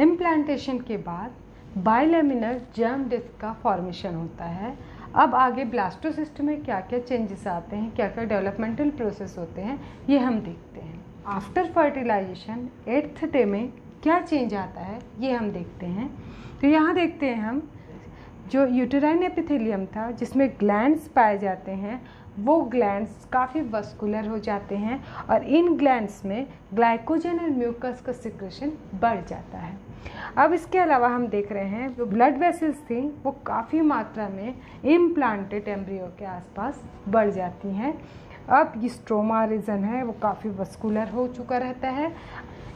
Implantation के बाद bilaminar germ disc का फॉर्मेशन होता है। अब आगे ब्लास्टोसिस्ट में क्या क्या चेंजेस आते हैं, क्या क्या डेवलपमेंटल प्रोसेस होते हैं, ये हम देखते हैं। आफ्टर फर्टिलाइजेशन 8th डे में क्या चेंज आता है ये हम देखते हैं। तो यहाँ देखते हैं हम जो यूटेराइन एपिथेलियम था जिसमें ग्लैंड्स पाए जाते हैं, वो ग्लैंड्स काफ़ी वस्कुलर हो जाते हैं और इन ग्लैंड्स में ग्लाइकोजन और म्यूकस का सिक्रेशन बढ़ जाता है। अब इसके अलावा हम देख रहे हैं जो ब्लड वेसल्स थी वो काफ़ी मात्रा में इम्प्लांटेड एम्ब्रियो के आसपास बढ़ जाती हैं। अब ये स्ट्रोमा रीजन है वो काफ़ी वस्कुलर हो चुका रहता है।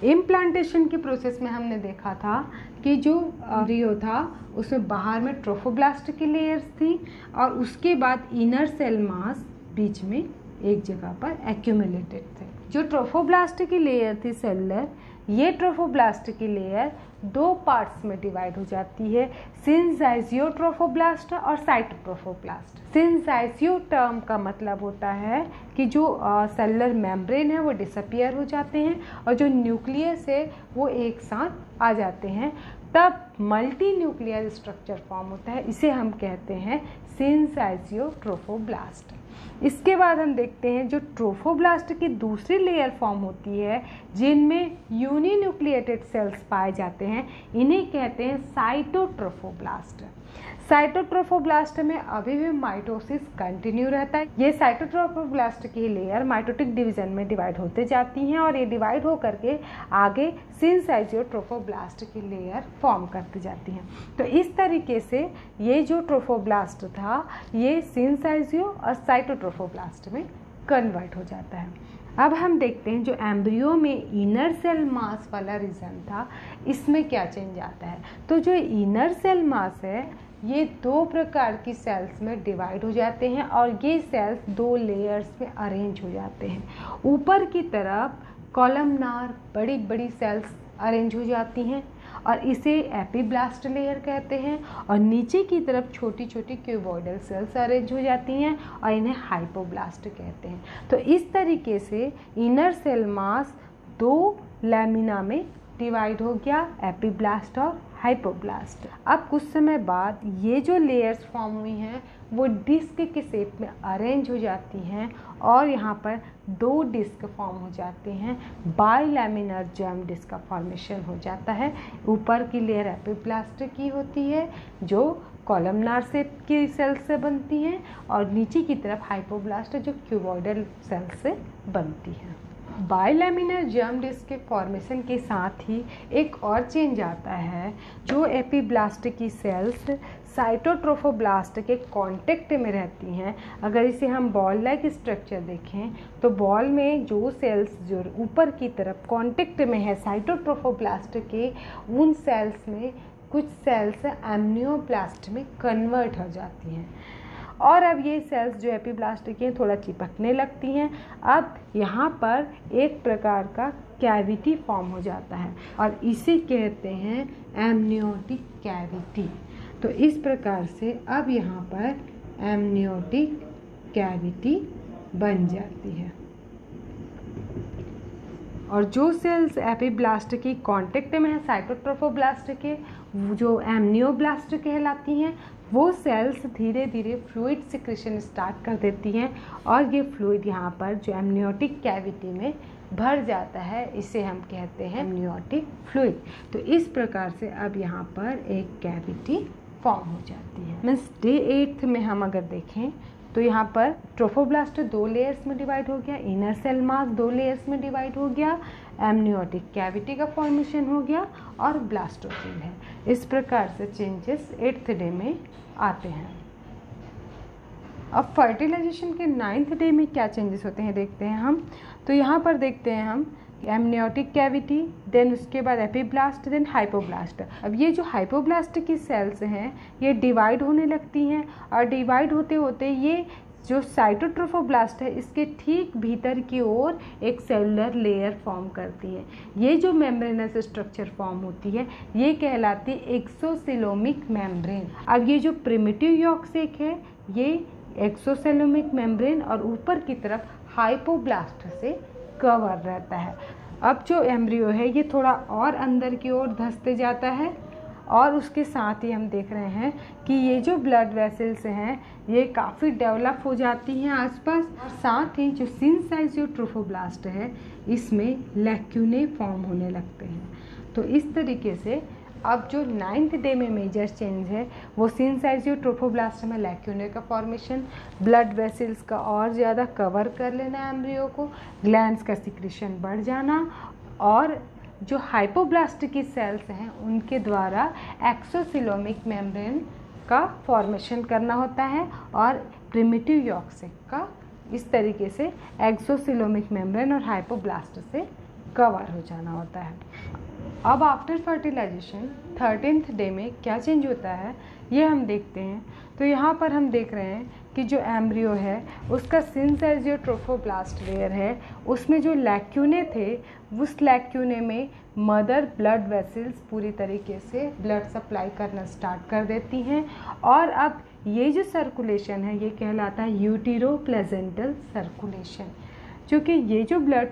इम्प्लांटेशन की प्रोसेस में हमने देखा था कि जो एम्ब्रियो था उसमें बाहर में ट्रोफोब्लास्ट की लेयर्स थी और उसके बाद इनर सेल मास बीच में एक जगह पर एक्यूमुलेटेड थे। जो ट्रोफोब्लास्ट की लेयर थी सेलुलर, ये ट्रोफोब्लास्ट की लेयर दो पार्ट्स में डिवाइड हो जाती है, सिनजाइजियोट्रोफोब्लास्ट और साइटोट्रोफोब्लास्ट। सिनजाइजियो टर्म का मतलब होता है कि जो सेलुलर मेम्ब्रेन है वो डिसअपियर हो जाते हैं और जो न्यूक्लियस है वो एक साथ आ जाते हैं, तब मल्टी न्यूक्लियर स्ट्रक्चर फॉर्म होता है। इसे हम कहते हैं सिनजाइजियोट्रोफोब्लास्ट। इसके बाद हम देखते हैं जो ट्रोफोब्लास्ट की दूसरी लेयर फॉर्म होती है जिनमें यूनिन्यूक्लिएटेड सेल्स पाए जाते हैं, इन्हें कहते हैं साइटोट्रोफोब्लास्ट। साइटोट्रोफोब्लास्ट में अभी भी माइटोसिस कंटिन्यू रहता है। ये साइटोट्रोफोब्लास्ट की लेयर माइटोटिक डिवीजन में डिवाइड होते जाती हैं और ये डिवाइड होकर के आगे सिनजाइजियोट्रोफोब्लास्ट की लेयर फॉर्म करती जाती हैं। तो इस तरीके से ये जो ट्रोफोब्लास्ट था ये सिनजाइजियो और साइटोट्रोफोब्लास्ट में कन्वर्ट हो जाता है। अब हम देखते हैं जो एम्ब्रियो में इनर सेल मास वाला रीजन था इसमें क्या चेंज आता है। तो जो इनर सेल मास है ये दो प्रकार की सेल्स में डिवाइड हो जाते हैं और ये सेल्स दो लेयर्स में अरेंज हो जाते हैं। ऊपर की तरफ कॉलमनार बड़ी बड़ी सेल्स अरेंज हो जाती हैं और इसे एपीब्लास्ट लेयर कहते हैं, और नीचे की तरफ छोटी छोटी क्यूबॉइडल सेल्स अरेंज हो जाती हैं और इन्हें हाइपोब्लास्ट कहते हैं। तो इस तरीके से इनर सेल मास दो लैमिना में डिवाइड हो गया, एपीब्लास्ट और हाइपोब्लास्ट। अब कुछ समय बाद ये जो लेयर्स फॉर्म हुई हैं वो डिस्क के शेप में अरेंज हो जाती हैं और यहाँ पर दो डिस्क फॉर्म हो जाते हैं, बाइलैमिनर जर्म डिस्क का फॉर्मेशन हो जाता है। ऊपर की लेयर एपीब्लास्ट की होती है जो कॉलमनार शेप की सेल से बनती हैं और नीचे की तरफ हाइपोब्लास्ट जो क्यूबॉइडल सेल से बनती है। बाइलैमिनर जर्म डिस्क के फॉर्मेशन के साथ ही एक और चेंज आता है, जो एपीब्लास्ट की सेल्स साइटोट्रोफोब्लास्ट के कांटेक्ट में रहती हैं। अगर इसे हम बॉल लाइक स्ट्रक्चर देखें तो बॉल में जो सेल्स जो ऊपर की तरफ कांटेक्ट में है साइटोट्रोफोब्लास्ट के, उन सेल्स में कुछ सेल्स एम्नियोब्लास्ट में कन्वर्ट हो जाती हैं और अब ये सेल्स जो एपीब्लास्ट की हैं थोड़ा चिपकने लगती हैं। अब यहाँ पर एक प्रकार का कैविटी फॉर्म हो जाता है और इसे कहते हैं एमनियोटिक कैविटी। तो इस प्रकार से अब यहाँ पर एमनियोटिक कैविटी बन जाती है और जो सेल्स एपीब्लास्ट की कांटेक्ट में है साइटोट्रोफोब्लास्ट के, जो एमनियोब्लास्ट कहलाती हैं, वो सेल्स धीरे धीरे फ्लूइड सिक्रेशन स्टार्ट कर देती हैं और ये फ्लूइड यहाँ पर जो एमनियोटिक कैविटी में भर जाता है, इसे हम कहते हैं एमनियोटिक फ्लूइड। तो इस प्रकार से अब यहाँ पर एक कैविटी फॉर्म हो जाती है। मीन्स डे 8 में हम अगर देखें तो यहाँ पर ट्रोफोब्लास्ट दो लेयर्स में डिवाइड हो गया, इनर सेल मास दो लेयर्स में डिवाइड हो गया, एमनियोटिक कैविटी का फॉर्मेशन हो गया और ब्लास्टोसिल है। इस प्रकार से चेंजेस 8th डे में आते हैं। अब फर्टिलाइजेशन के 9th डे में क्या चेंजेस होते हैं देखते हैं हम। तो यहाँ पर देखते हैं हम एमनियोटिक कैविटी, देन उसके बाद एपीब्लास्ट, देन हाइपोब्लास्ट। अब ये जो हाइपोब्लास्ट की सेल्स हैं ये डिवाइड होने लगती हैं और डिवाइड होते होते ये जो साइटोट्रोफोब्लास्ट है इसके ठीक भीतर की ओर एक सेलुलर लेयर फॉर्म करती है। ये जो मेम्ब्रेनस स्ट्रक्चर फॉर्म होती है ये कहलाती है एक्सोसेलोमिक मेम्ब्रेन। अब ये जो प्रिमिटिव यॉर्क सेक है ये एक्सोसेलोमिक मेम्ब्रेन और ऊपर की तरफ हाइपोब्लास्ट से कवर रहता है। अब जो एम्ब्रियो है ये थोड़ा और अंदर की ओर धंसते जाता है और उसके साथ ही हम देख रहे हैं कि ये जो ब्लड वेसल्स हैं ये काफ़ी डेवलप हो जाती हैं आसपास, और साथ ही जो सिनसाइजियो ट्रोफोब्लास्ट है इसमें लैक्यूने फॉर्म होने लगते हैं। तो इस तरीके से अब जो 9th डे में मेजर चेंज है वो सिनसाइजियो ट्रोफोब्लास्ट में लैक्यूने का फॉर्मेशन, ब्लड वेसल्स का और ज़्यादा कवर कर लेना एम्ब्रियो को, ग्लैंड्स का सिक्रीशन बढ़ जाना, और जो हाइपोब्लास्ट की सेल्स हैं उनके द्वारा एक्सोसिलोमिक मेम्ब्रेन का फॉर्मेशन करना होता है और प्रिमिटिव यॉर्क सेक का इस तरीके से एक्सोसिलोमिक मेम्ब्रेन और हाइपोब्लास्ट से कवर हो जाना होता है। अब आफ्टर फर्टिलाइजेशन 13th डे में क्या चेंज होता है ये हम देखते हैं। तो यहाँ पर हम देख रहे हैं कि जो एम्ब्रियो है उसका सिनसाइजियो ट्रोफोब्लास्ट लेयर है, उसमें जो लैक्यूने थे उस लैक्यूने में मदर ब्लड वेसल्स पूरी तरीके से ब्लड सप्लाई करना स्टार्ट कर देती हैं, और अब ये जो सर्कुलेशन है ये कहलाता है यूटेरो प्लेजेंटल सर्कुलेशन। क्योंकि ये जो ब्लड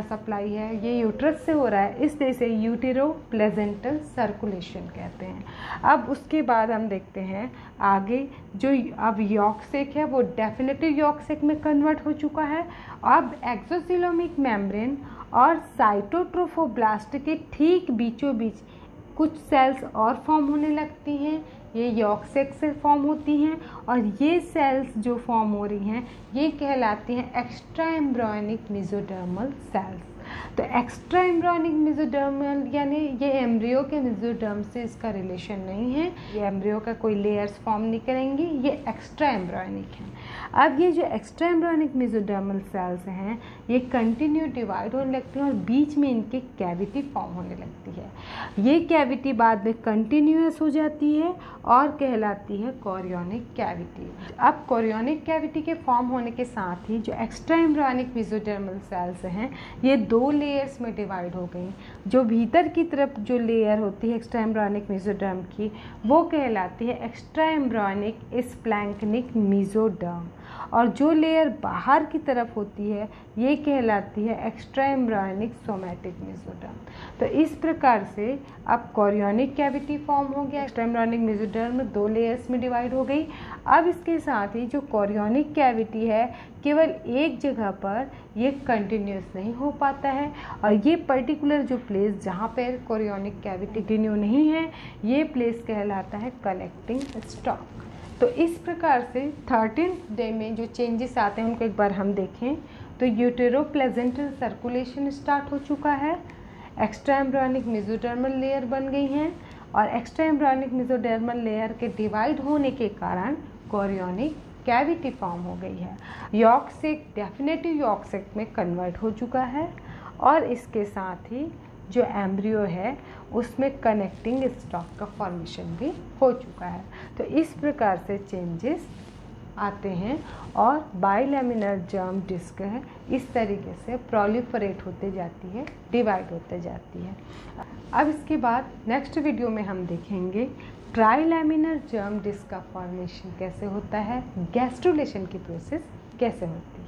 सप्लाई है ये यूट्रस से हो रहा है इसलिए इसे यूटेरो प्लेजेंटल सर्कुलेशन कहते हैं। अब उसके बाद हम देखते हैं आगे जो अब यॉर्क सेक है वो डेफिनेटिव यॉर्क सेक में कन्वर्ट हो चुका है। अब एक्सोसिलोमिक मेम्ब्रेन और साइटोट्रोफोब्लास्ट के ठीक बीचों बीच कुछ सेल्स और फॉर्म होने लगती हैं, ये यॉर्क सेक से फॉर्म होती हैं, और ये सेल्स जो फॉर्म हो रही हैं ये कहलाती हैं एक्स्ट्रा एम्ब्रियोनिक मेसोडर्मल सेल्स। तो एक्स्ट्रा एम्ब्रियोनिक मेसोडर्मल यानी ये एम्ब्रियो के मेसोडर्म से इसका रिलेशन नहीं है, ये एम्ब्रियो का कोई लेयर्स फॉर्म नहीं करेंगी, ये एक्स्ट्रा एम्ब्रियोनिक हैं। अब ये जो एक्स्ट्रा एम्ब्रियोनिक मेसोडर्मल सेल्स हैं ये कंटिन्यू डिवाइड होने लगती हैं और बीच में इनके कैविटी फॉर्म होने लगती है। ये कैविटी बाद में कंटिन्यूअस हो जाती है और कहलाती है कोरियोनिक कैविटी। अब कोरियोनिक कैविटी के फॉर्म होने के साथ ही जो एक्स्ट्रा एम्ब्रियोनिक मेसोडर्मल सेल्स हैं ये 2 लेयर्स में डिवाइड हो गई। जो भीतर की तरफ जो लेयर होती है एक्स्ट्रा एम्ब्रियोनिक मेसोडर्म की वो कहलाती है एक्स्ट्रा एम्ब्रियोनिक स्प्लैंक्निक मेसोडर्म, और जो लेयर बाहर की तरफ होती है ये कहलाती है एक्स्ट्रा एम्ब्रियोनिक सोमैटिक मेसोडर्म। तो इस प्रकार से अब कोरियोनिक कैविटी फॉर्म हो गया, एक्स्ट्रा एम्ब्रियोनिक मेसोडर्म 2 लेयर्स में डिवाइड हो गई। अब इसके साथ ही जो कोरियोनिक कैविटी है केवल एक जगह पर ये कंटिन्यूस नहीं हो पाता है, और ये पर्टिकुलर जो प्लेस जहाँ पर कोरियोनिक कैविटी कंटिन्यू नहीं है ये प्लेस कहलाता है कलेक्टिंग स्टॉक। तो इस प्रकार से 13th डे में जो चेंजेस आते हैं उनको एक बार हम देखें तो यूटेरो प्लेजेंटल सर्कुलेशन स्टार्ट हो चुका है, एक्स्ट्रा एम्ब्रियोनिक मेसोडर्मल लेयर बन गई हैं, और एक्स्ट्रा एम्ब्रियोनिक मेसोडर्मल लेयर के डिवाइड होने के कारण कोरियोनिक कैविटी फॉर्म हो गई है। यॉर्क सेक डेफिनेटिव यॉर्क सेक में कन्वर्ट हो चुका है, और इसके साथ ही जो एम्ब्रियो है उसमें कनेक्टिंग स्टॉक का फॉर्मेशन भी हो चुका है। तो इस प्रकार से चेंजेस आते हैं और बाइलैमिनर जर्म डिस्क है इस तरीके से प्रोलिफरेट होते जाती है, डिवाइड होते जाती है। अब इसके बाद नेक्स्ट वीडियो में हम देखेंगे ट्राइलैमिनर जर्म डिस्क का फॉर्मेशन कैसे होता है, गैस्ट्रुलेशन की प्रोसेस कैसे होती है।